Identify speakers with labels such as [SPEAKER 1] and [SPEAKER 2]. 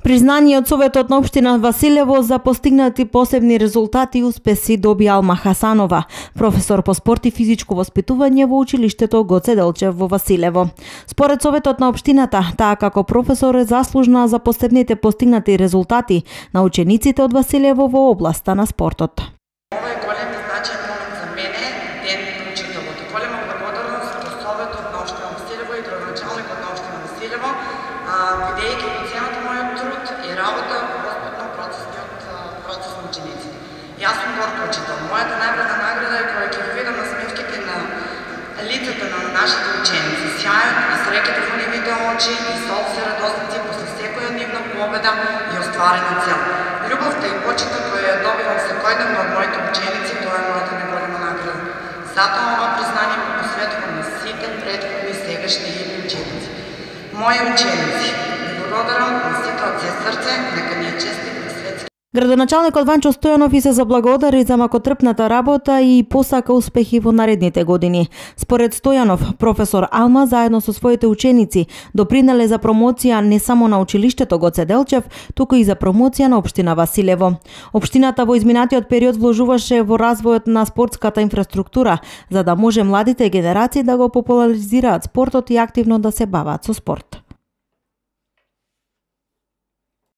[SPEAKER 1] Признание од Советот на општина Василево за постигнати посебни резултати и успеси доби Алма Хасанова, професор по спорт и физичко воспитување во училиштето Гоце Делчев во Василево. Според Советот на општината, таа како професор е заслужна за посебните постигнати резултати на учениците од Василево во областа на спортот.
[SPEAKER 2] Ова е голем и значаен момент за мене, ден на учителот. Голема благодарност до Советот на општина Василево и градоначалникот на општина Василево, бидејќи го ценат мојот труд и работа во воспитно процес на учениците. Јас сум горд учител. Мојата највредна награда е кога ќе видам на смевките на лицата на нашите ученици, сјајот и среќата во нивните очи и солзи радосници после секоја нивна победа и остварена цел. Љубовта и почитот која ја добивам секојдневно од моите ученици, тоа е мојата најголема награда. Затоа ова признание го посветувам на сите претходни сегашни и ученици. Мои ученици, ви благодарам на сите од се срце, нека ни е честит на светски.
[SPEAKER 1] Градоначалникот Ванчо Стојанов и се заблагодари за макотрпната работа и посака успехи во наредните години. Според Стојанов, професор Алма заедно со своите ученици допринеле за промоција не само на училиштето Гоце Делчев, туку и за промоција на општина Василево. Општината во изминатиот период вложуваше во развојот на спортската инфраструктура, за да може младите генерации да го популаризираат спортот и активно да се бават со спорт.